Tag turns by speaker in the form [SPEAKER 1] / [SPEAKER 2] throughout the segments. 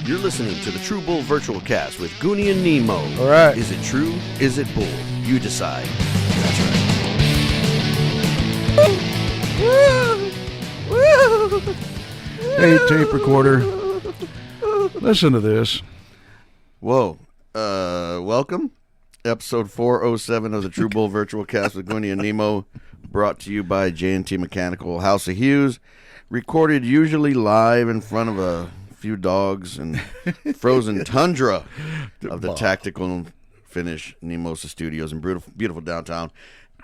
[SPEAKER 1] You're listening to the True Bull Virtual Cast with Goonie and Nemo.
[SPEAKER 2] All right.
[SPEAKER 1] Is it true? Is it bull? You decide. That's right.
[SPEAKER 2] Hey, tape recorder. Listen to this.
[SPEAKER 1] Whoa. Welcome. Episode 407 of the True Bull Virtual Cast with Goonie and Nemo. Brought to you by J&T Mechanical, House of Hughes. Recorded usually live in front of a few dogs and frozen tundra of the Tactical Finish Nemosa Studios in beautiful downtown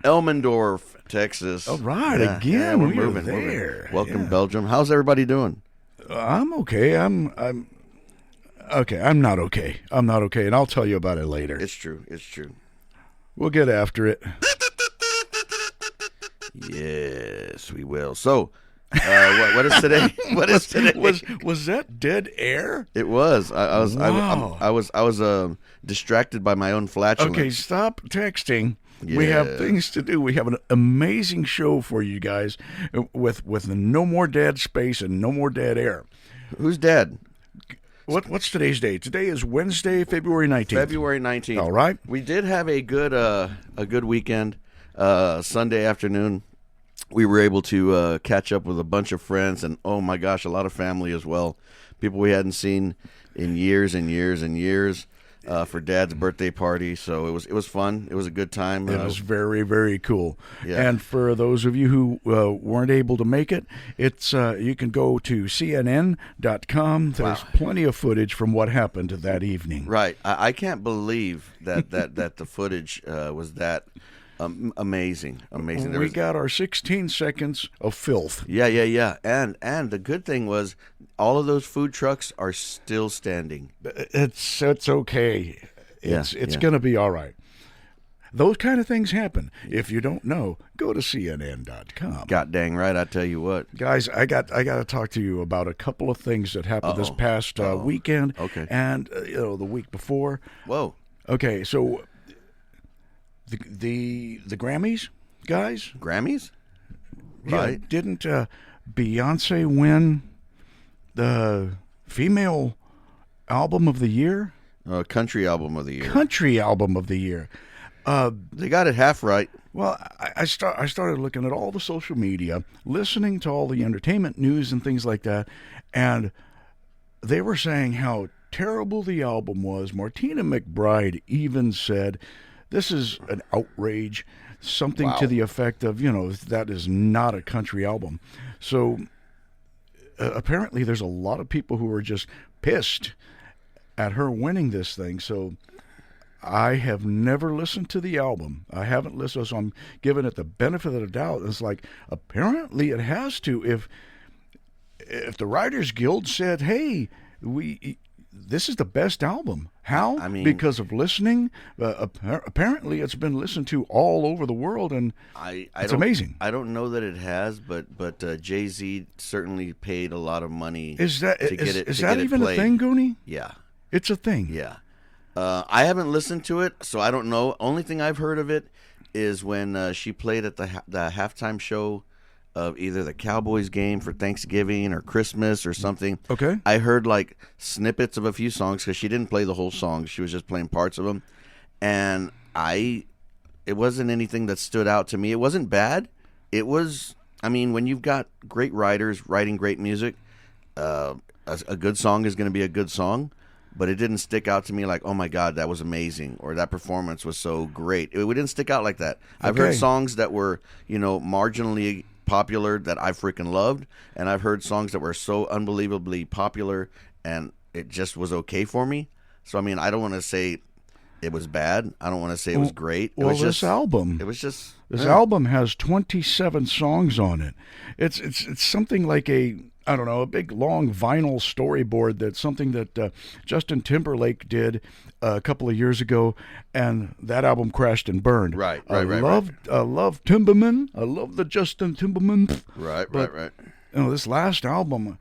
[SPEAKER 1] Elmendorf, Texas.
[SPEAKER 2] All right,
[SPEAKER 1] we're moving
[SPEAKER 2] there.
[SPEAKER 1] Welcome, Belgium. How's everybody doing?
[SPEAKER 2] I'm okay. I'm okay. I'm not okay. And I'll tell you about it later.
[SPEAKER 1] It's true.
[SPEAKER 2] We'll get after it.
[SPEAKER 1] Yes, we will. So, what is today? What is today?
[SPEAKER 2] Was that dead air?
[SPEAKER 1] It was. I was.
[SPEAKER 2] Wow.
[SPEAKER 1] I was distracted by my own flatulence.
[SPEAKER 2] Okay, stop texting.
[SPEAKER 1] Yeah.
[SPEAKER 2] We have things to do. We have an amazing show for you guys with no more dead space and no more dead air.
[SPEAKER 1] Who's dead?
[SPEAKER 2] What's today's date? Today is Wednesday, February 19th.
[SPEAKER 1] February 19th.
[SPEAKER 2] All right.
[SPEAKER 1] We did have a good weekend. Sunday afternoon, we were able to catch up with a bunch of friends, and oh my gosh, a lot of family as well. People we hadn't seen in years and years and years for Dad's birthday party. So it was fun. It was a good time.
[SPEAKER 2] It was very, very cool.
[SPEAKER 1] Yeah.
[SPEAKER 2] And for those of you who weren't able to make it, it's you can go to CNN.com. There's plenty of footage from what happened that evening.
[SPEAKER 1] Right. I can't believe that the footage was that amazing.
[SPEAKER 2] We got our 16 seconds of filth.
[SPEAKER 1] Yeah. And the good thing was all of those food trucks are still standing.
[SPEAKER 2] It's okay. It's
[SPEAKER 1] Yeah.
[SPEAKER 2] going to be all right. Those kind of things happen. If you don't know, go to CNN.com.
[SPEAKER 1] God dang right, I tell you what.
[SPEAKER 2] Guys, I got to talk to you about a couple of things that happened this past weekend.
[SPEAKER 1] Okay.
[SPEAKER 2] And the week before.
[SPEAKER 1] Whoa.
[SPEAKER 2] Okay, so the Grammys, guys.
[SPEAKER 1] Grammys?
[SPEAKER 2] Yeah,
[SPEAKER 1] Right.
[SPEAKER 2] didn't Beyonce win the female album of the year?
[SPEAKER 1] Country album of the year.
[SPEAKER 2] Country album of the year.
[SPEAKER 1] They got it half right.
[SPEAKER 2] Well, I started looking at all the social media, listening to all the entertainment news and things like that, and they were saying how terrible the album was. Martina McBride even said, "This is an outrage," something to the effect of, that is not a country album. So apparently there's a lot of people who are just pissed at her winning this thing. So I have never listened to the album. I haven't listened, so I'm giving it the benefit of the doubt. It's like, apparently it has to. If the Writers Guild said, "Hey, this is the best album." How?
[SPEAKER 1] I mean,
[SPEAKER 2] because of listening. Apparently, it's been listened to all over the world, and it's amazing.
[SPEAKER 1] I don't know that it has, but Jay-Z certainly paid a lot of money.
[SPEAKER 2] Is that
[SPEAKER 1] to get it?
[SPEAKER 2] Is
[SPEAKER 1] to
[SPEAKER 2] that
[SPEAKER 1] get
[SPEAKER 2] even
[SPEAKER 1] it
[SPEAKER 2] a
[SPEAKER 1] played.
[SPEAKER 2] thing, Goonie?
[SPEAKER 1] Yeah,
[SPEAKER 2] It's a thing.
[SPEAKER 1] yeah. I haven't listened to it, so I don't know. Only thing I've heard of it is when she played at the halftime show of either the Cowboys game for Thanksgiving or Christmas or something.
[SPEAKER 2] Okay.
[SPEAKER 1] I heard like snippets of a few songs because she didn't play the whole song. She was just playing parts of them. And it wasn't anything that stood out to me. It wasn't bad. It was, when you've got great writers writing great music, a good song is going to be a good song. But it didn't stick out to me like, oh my God, that was amazing, or that performance was so great. It didn't stick out like that. I've heard songs that were, marginally popular that I freaking loved, and I've heard songs that were so unbelievably popular and it just was okay for me. So I don't want to say it was bad. I don't want to say it was great.
[SPEAKER 2] This album has 27 songs on it. It's something like a big long vinyl storyboard. That's something that Justin Timberlake did a couple of years ago, and that album crashed and burned.
[SPEAKER 1] Right.
[SPEAKER 2] I love Timberman. I love the Justin Timberman.
[SPEAKER 1] Right.
[SPEAKER 2] This last album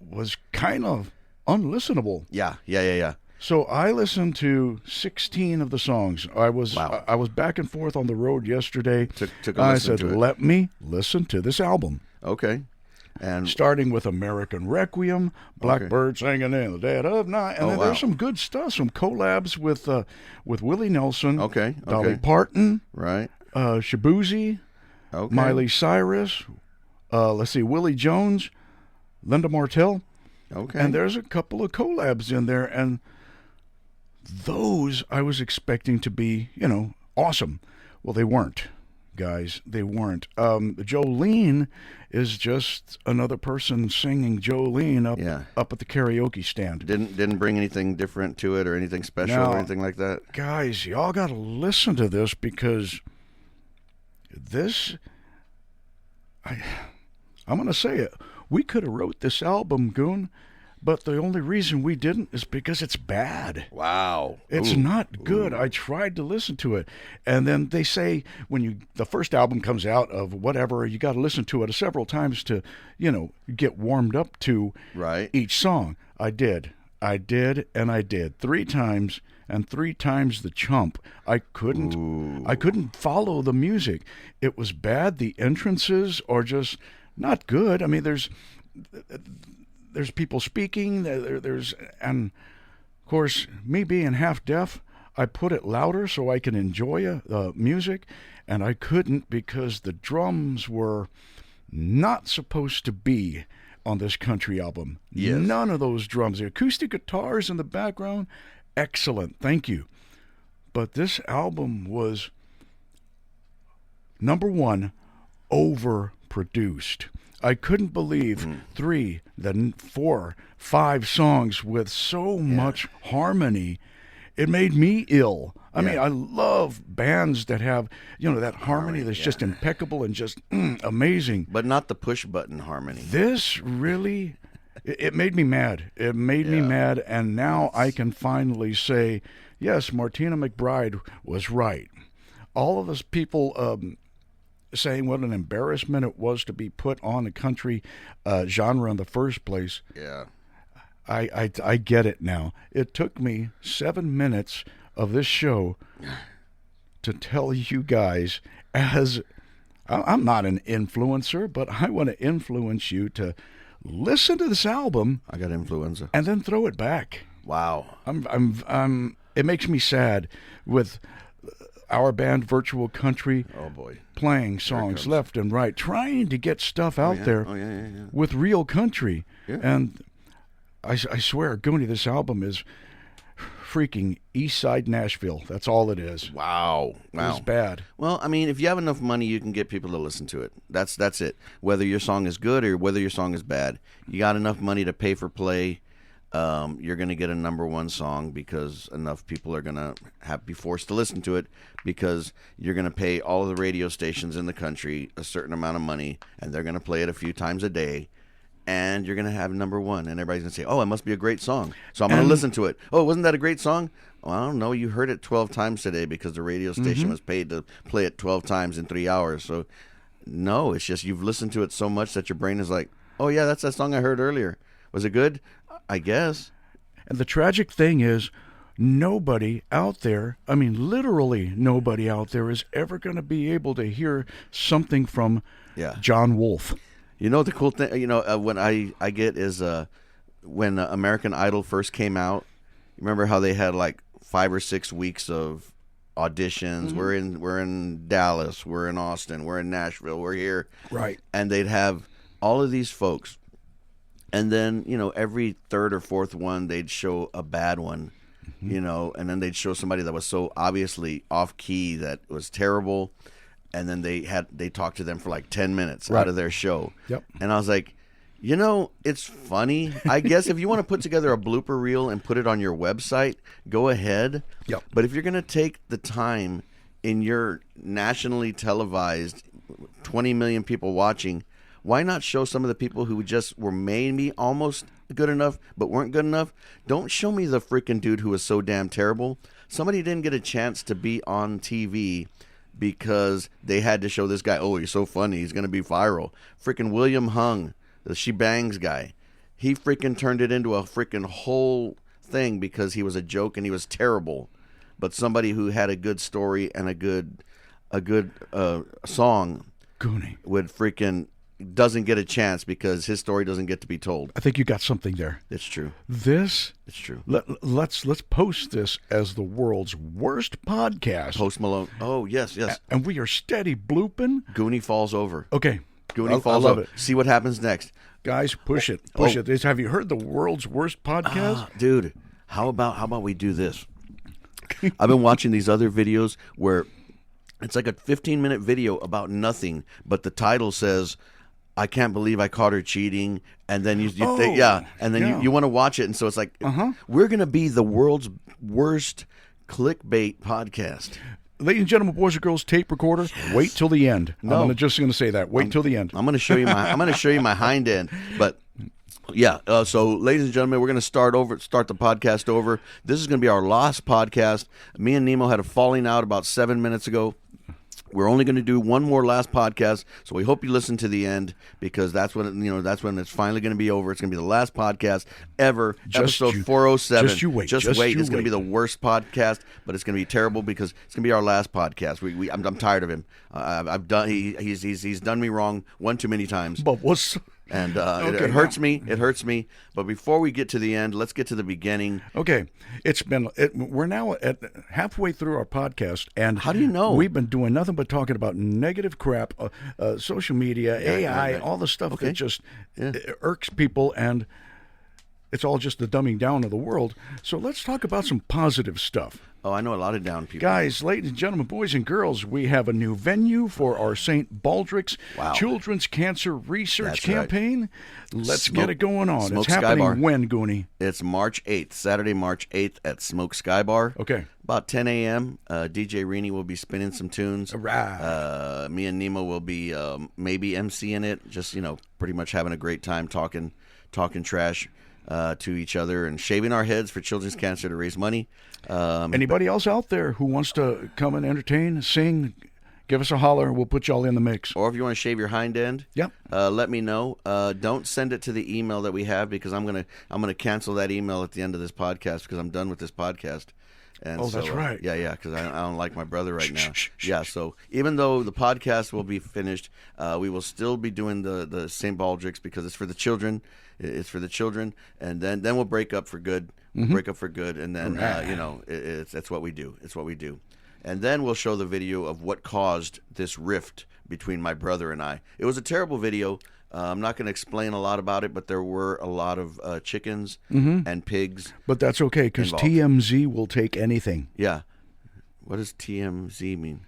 [SPEAKER 2] was kind of unlistenable.
[SPEAKER 1] Yeah.
[SPEAKER 2] So I listened to 16 of the songs. I was back and forth on the road yesterday.
[SPEAKER 1] Took a
[SPEAKER 2] I
[SPEAKER 1] listen
[SPEAKER 2] said,
[SPEAKER 1] to it.
[SPEAKER 2] let me listen to this album.
[SPEAKER 1] Okay. And
[SPEAKER 2] starting with American Requiem, Blackbird Singing in the Dead of Night, and then there's some good stuff, some collabs with Willie Nelson, Dolly Parton,
[SPEAKER 1] right,
[SPEAKER 2] Shabuzi, Miley Cyrus, let's see, Willie Jones, Linda Martell, and there's a couple of collabs in there, and those I was expecting to be, awesome. Well, they weren't, guys. They weren't. Jolene is just another person singing Jolene up at the karaoke stand.
[SPEAKER 1] Didn't bring anything different to it or anything special or anything like that.
[SPEAKER 2] Guys, y'all got to listen to this because this, I'm going to say it. We could have wrote this album, Goon, but the only reason we didn't is because it's bad.
[SPEAKER 1] Wow.
[SPEAKER 2] It's not good. I tried to listen to it. And then they say when the first album comes out of whatever, you got to listen to it several times to, get warmed up to each song. I did. And I did 3 times, and 3 times the chump. I couldn't follow the music. It was bad. The entrances are just not good. I mean, there's people speaking. And of course, me being half deaf, I put it louder so I can enjoy music, and I couldn't because the drums were not supposed to be on this country album.
[SPEAKER 1] Yes.
[SPEAKER 2] None of those drums. The acoustic guitars in the background, excellent. Thank you. But this album was, number one, overproduced. I couldn't believe 3, then 4, 5 songs with so much harmony. It made me ill. I mean, I love bands that have, that harmony that's just impeccable and just amazing.
[SPEAKER 1] But not the push button harmony.
[SPEAKER 2] This really, it made me mad. It made me mad, and now I can finally say, yes, Martina McBride was right. All of us people saying what an embarrassment it was to be put on a country genre in the first place.
[SPEAKER 1] Yeah.
[SPEAKER 2] I get it now. It took me 7 minutes of this show to tell you guys, as I'm not an influencer, but I want to influence you to listen to this album.
[SPEAKER 1] I got influenza.
[SPEAKER 2] And then throw it back.
[SPEAKER 1] Wow.
[SPEAKER 2] It makes me sad with our band Virtual Country playing songs left and right, trying to get stuff out there with real country. Yeah. And I swear, Goonie, this album is freaking East Side Nashville. That's all it is.
[SPEAKER 1] Wow.
[SPEAKER 2] It's bad.
[SPEAKER 1] Well, I mean, if you have enough money, you can get people to listen to it. That's it. Be your song is good or whether your song is bad. You got enough money to pay for play. You're going to get a number 1 song because enough people are going to be forced to listen to it because you're going to pay all of the radio stations in the country a certain amount of money, and they're going to play it a few times a day, and you're going to have number 1, and everybody's going to say, oh, it must be a great song, so I'm going to listen to it. Oh, wasn't that a great song? Well, I don't know. You heard it 12 times today because the radio station was paid to play it 12 times in 3 hours. So, no, it's just you've listened to it so much that your brain is like, oh, yeah, that's that song I heard earlier. Was it good? I guess.
[SPEAKER 2] And the tragic thing is, nobody out there, I mean, literally nobody out there is ever going to be able to hear something from John Wolfe.
[SPEAKER 1] You know, the cool thing, when I get is when American Idol first came out, remember how they had like 5 or 6 weeks of auditions. We're in Dallas, we're in Austin, we're in Nashville, we're here.
[SPEAKER 2] Right.
[SPEAKER 1] And they'd have all of these folks. And then, every 3rd or 4th one, they'd show a bad one, and then they'd show somebody that was so obviously off key that it was terrible. And then they talked to them for like 10 minutes out of their show.
[SPEAKER 2] Yep.
[SPEAKER 1] And I was like, it's funny. I guess if you want to put together a blooper reel and put it on your website, go ahead.
[SPEAKER 2] Yep.
[SPEAKER 1] But if you're going to take the time in your nationally televised 20 million people watching, why not show some of the people who just were maybe almost good enough but weren't good enough? Don't show me the freaking dude who was so damn terrible. Somebody didn't get a chance to be on TV because they had to show this guy, oh, he's so funny, he's going to be viral. Freaking William Hung, the She Bangs guy, he freaking turned it into a freaking whole thing because he was a joke and he was terrible. But somebody who had a good story and a good song
[SPEAKER 2] Goonie
[SPEAKER 1] would freaking doesn't get a chance because his story doesn't get to be told.
[SPEAKER 2] I think you got something there.
[SPEAKER 1] It's true.
[SPEAKER 2] It's
[SPEAKER 1] true.
[SPEAKER 2] Let's post this as the world's worst podcast.
[SPEAKER 1] Post Malone. Oh, yes.
[SPEAKER 2] And we are steady blooping.
[SPEAKER 1] Goonie falls over.
[SPEAKER 2] Okay.
[SPEAKER 1] Goonie falls over. See what happens next.
[SPEAKER 2] Guys, push it. Push it. Have you heard the world's worst podcast?
[SPEAKER 1] Dude, how about we do this? I've been watching these other videos where it's like a 15-minute video about nothing, but the title says, I can't believe I caught her cheating, and then you want to watch it, and so it's like, we're going to be the world's worst clickbait podcast.
[SPEAKER 2] Ladies and gentlemen, boys and girls, tape recorder. Yes. Wait till the end. No. I'm just going to say that. Wait till the end.
[SPEAKER 1] I'm going to show you my hind end. But yeah, so ladies and gentlemen, we're going to start the podcast over. This is going to be our last podcast. Me and Nemo had a falling out about 7 minutes ago. We're only going to do one more last podcast, so we hope you listen to the end because that's when that's when it's finally going to be over. It's going to be the last podcast ever, episode 407.
[SPEAKER 2] Just you wait.
[SPEAKER 1] It's going to be the worst podcast, but it's going to be terrible because it's going to be our last podcast. I'm tired of him. I've done. He's done me wrong one too many times.
[SPEAKER 2] But what's
[SPEAKER 1] And it hurts me. It hurts me. But before we get to the end, let's get to the beginning.
[SPEAKER 2] Okay, we're now at halfway through our podcast, and
[SPEAKER 1] how do you know
[SPEAKER 2] we've been doing nothing but talking about negative crap, social media, AI, all the stuff that just irks people, and it's all just the dumbing down of the world. So let's talk about some positive stuff.
[SPEAKER 1] Oh, I know a lot of down people.
[SPEAKER 2] Guys, ladies and gentlemen, boys and girls, we have a new venue for our St. Baldrick's Children's Cancer Research Campaign. Right. Let's get it going on. It's happening when, Goonie?
[SPEAKER 1] It's March 8th, Saturday, March 8th at Smoke Sky Bar.
[SPEAKER 2] Okay.
[SPEAKER 1] About 10 a.m., DJ Rini will be spinning some tunes.
[SPEAKER 2] All right.
[SPEAKER 1] Me and Nemo will be maybe emceeing it, just, pretty much having a great time talking trash to each other and shaving our heads for children's cancer to raise money.
[SPEAKER 2] Anybody else out there who wants to come and entertain, sing, give us a holler. We'll put y'all in the mix.
[SPEAKER 1] Or if you want to shave your hind end, let me know. Don't send it to the email that we have because I'm gonna cancel that email at the end of this podcast because I'm done with this podcast. And
[SPEAKER 2] that's right.
[SPEAKER 1] Yeah, because I don't like my brother right now. Yeah, so even though the podcast will be finished, we will still be doing the St. Baldrick's because it's for the children. It's for the children, and then we'll break up for good.
[SPEAKER 2] Mm-hmm.
[SPEAKER 1] Break up for good, and then that's what we do. It's what we do, and then we'll show the video of what caused this rift between my brother and I. It was a terrible video. I'm not going to explain a lot about it, but there were a lot of chickens and pigs.
[SPEAKER 2] But that's okay because TMZ will take anything.
[SPEAKER 1] Yeah. What does TMZ mean?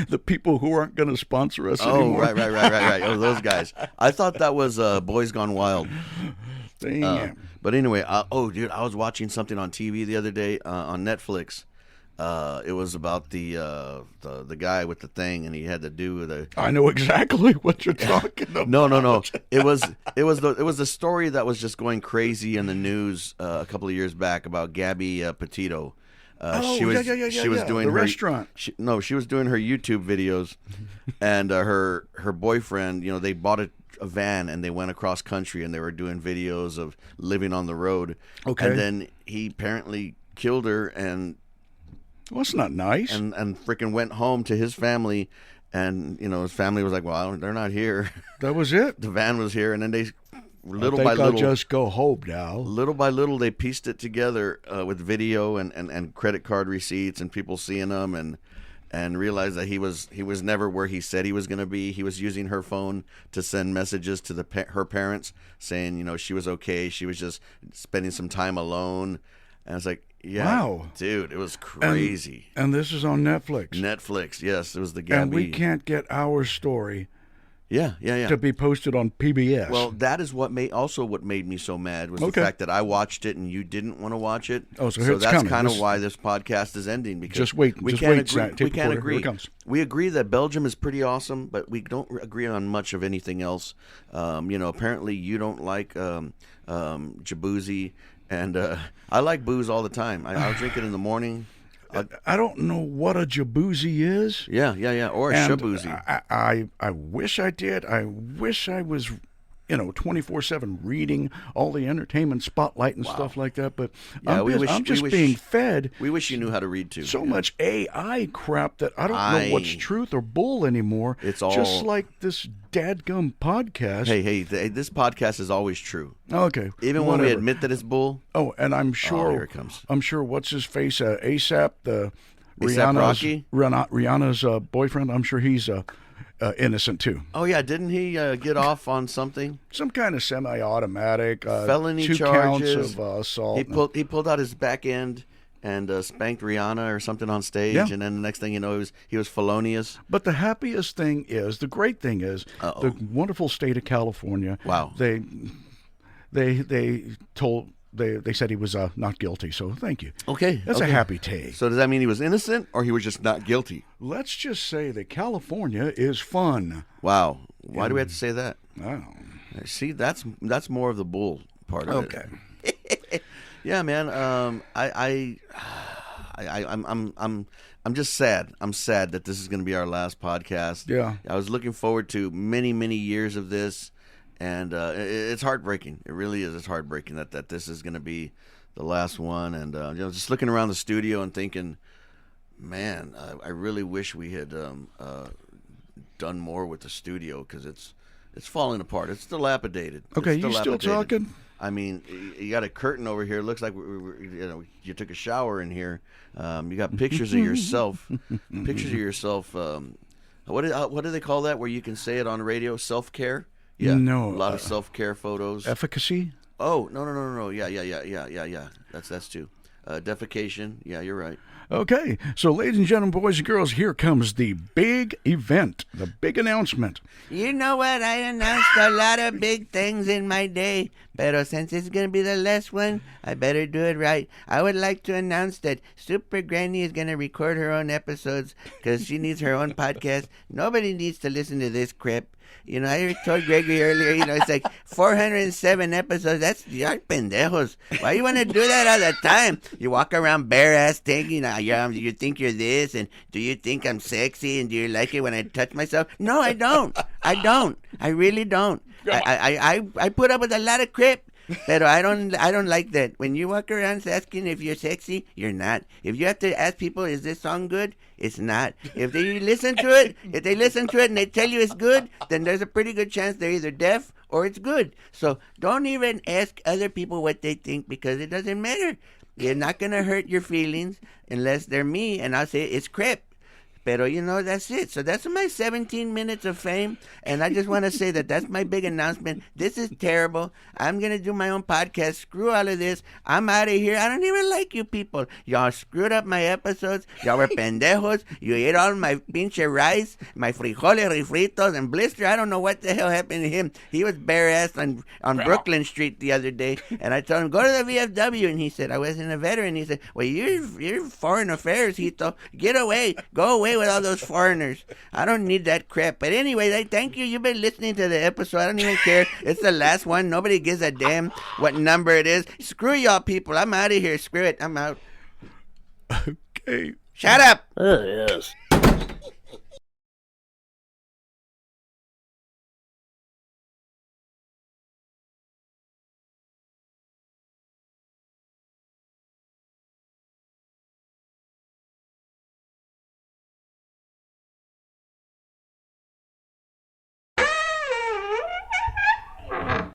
[SPEAKER 2] The people who aren't going to sponsor us anymore.
[SPEAKER 1] Oh, right. Oh, those guys. I thought that was Boys Gone Wild. But anyway, dude, I was watching something on TV the other day on Netflix. It was about the guy with the thing, and he had to do the.
[SPEAKER 2] I know exactly what you're talking about.
[SPEAKER 1] No. It was the story that was just going crazy in the news a couple of years back about Gabby Petito. She was doing
[SPEAKER 2] the
[SPEAKER 1] her
[SPEAKER 2] restaurant.
[SPEAKER 1] She was doing her YouTube videos, and her boyfriend. They bought a van and they went across country and they were doing videos of living on the road.
[SPEAKER 2] Okay,
[SPEAKER 1] and then he apparently killed her and.
[SPEAKER 2] Well, that's not nice.
[SPEAKER 1] And freaking went home to his family, and his family was like, "Well, they're not here."
[SPEAKER 2] That was it.
[SPEAKER 1] The van was here, and then they,
[SPEAKER 2] I'll just go home now.
[SPEAKER 1] Little by little, they pieced it together with video and credit card receipts and people seeing them, and realized that he was never where he said he was going to be. He was using her phone to send messages to her parents saying, she was okay. She was just spending some time alone, and it's like. Yeah,
[SPEAKER 2] wow,
[SPEAKER 1] dude, it was crazy.
[SPEAKER 2] And this is on Netflix.
[SPEAKER 1] Netflix, yes, it was the Gabby.
[SPEAKER 2] And we can't get our story.
[SPEAKER 1] Yeah.
[SPEAKER 2] To be posted on PBS.
[SPEAKER 1] Well, that is what made me so mad was the fact that I watched it and you didn't want to watch it.
[SPEAKER 2] Oh, so
[SPEAKER 1] that's kind of why this podcast is ending because
[SPEAKER 2] just wait.
[SPEAKER 1] We can't agree. We agree that Belgium is pretty awesome, but we don't agree on much of anything else. Apparently you don't like Jabouzi. And I like booze all the time. I'll drink it in the morning.
[SPEAKER 2] I don't know what a jabouzi is.
[SPEAKER 1] Yeah. Or a shaboozy.
[SPEAKER 2] I wish I did. I wish I was 24/7 reading all the entertainment spotlight and stuff like that. But
[SPEAKER 1] Yeah,
[SPEAKER 2] I'm just being fed
[SPEAKER 1] We wish you knew how to read too.
[SPEAKER 2] so much AI crap that I don't know what's truth or bull anymore.
[SPEAKER 1] It's all
[SPEAKER 2] just like this dadgum podcast.
[SPEAKER 1] Hey, this podcast is always true.
[SPEAKER 2] Okay,
[SPEAKER 1] Even when we admit that it's bull.
[SPEAKER 2] Oh, and I'm sure.
[SPEAKER 1] Here it comes.
[SPEAKER 2] I'm sure. What's his face? ASAP, the
[SPEAKER 1] A$AP Rocky?
[SPEAKER 2] Rihanna's boyfriend. I'm sure he's innocent too.
[SPEAKER 1] Oh yeah, didn't he get off on something?
[SPEAKER 2] Some kind of semi-automatic
[SPEAKER 1] felony
[SPEAKER 2] 2
[SPEAKER 1] charges
[SPEAKER 2] counts of assault.
[SPEAKER 1] He pulled out his back end and spanked Rihanna or something on stage, and then the next thing you know, he was felonious.
[SPEAKER 2] But the happiest thing is, the great thing is, the wonderful state of California.
[SPEAKER 1] Wow.
[SPEAKER 2] They said he was not guilty, so thank you.
[SPEAKER 1] Okay.
[SPEAKER 2] That's a happy take.
[SPEAKER 1] So does that mean he was innocent or he was just not guilty?
[SPEAKER 2] Let's just say that California is fun.
[SPEAKER 1] Wow. Why do we have to say that?
[SPEAKER 2] Oh.
[SPEAKER 1] See, that's more of the bull part of it.
[SPEAKER 2] Okay.
[SPEAKER 1] Yeah, man. I'm just sad. I'm sad that this is going to be our last podcast.
[SPEAKER 2] Yeah.
[SPEAKER 1] I was looking forward to many, many years of this, and it's heartbreaking. It really is. It's heartbreaking that this is going to be the last one. And just looking around the studio and thinking, man, I really wish we had done more with the studio, because it's falling apart. It's dilapidated.
[SPEAKER 2] Okay, you still talking?
[SPEAKER 1] I mean, you got a curtain over here. It looks like you took a shower in here. You got pictures of yourself. Pictures of yourself. What do they call that? Where you can say it on radio? Self-care. Yeah.
[SPEAKER 2] No.
[SPEAKER 1] A lot of self-care photos.
[SPEAKER 2] Efficacy.
[SPEAKER 1] Oh no. Yeah. That's too. Defecation. Yeah, you're right.
[SPEAKER 2] Okay, so ladies and gentlemen, boys and girls, here comes the big event, the big announcement.
[SPEAKER 1] You know what? I announced a lot of big things in my day, but since it's going to be the last one, I better do it right. I would like to announce that Super Granny is going to record her own episodes because she needs her own podcast. Nobody needs to listen to this crap. I told Gregory earlier, it's like 407 episodes. That's you're pendejos. Why you want to do that all the time? You walk around bare ass thinking, you think you're this, and do you think I'm sexy, and do you like it when I touch myself? No, I don't. I really don't. I put up with a lot of crap. But I don't like that. When you walk around asking if you're sexy, you're not. If you have to ask people, is this song good? It's not. If they listen to it and they tell you it's good, then there's a pretty good chance they're either deaf or it's good. So don't even ask other people what they think, because it doesn't matter. You're not going to hurt your feelings unless they're me, and I'll say it's crap. Pero, that's it. So that's my 17 minutes of fame. And I just want to say that's my big announcement. This is terrible. I'm going to do my own podcast. Screw all of this. I'm out of here. I don't even like you people. Y'all screwed up my episodes. Y'all were pendejos. You ate all my pinche rice, my frijoles refritos, and Blister. I don't know what the hell happened to him. He was bare-ass on Brooklyn Street the other day. And I told him, go to the VFW. And he said, I wasn't a veteran. He said, well, you're foreign affairs, Hito. Get away. Go away with all those foreigners. I don't need that crap. But anyway, thank you. You've been listening to the episode. I don't even care. It's the last one. Nobody gives a damn what number it is. Screw y'all people. I'm out of here. Screw it. I'm out.
[SPEAKER 2] Okay.
[SPEAKER 1] Shut up.
[SPEAKER 3] Oh, yes.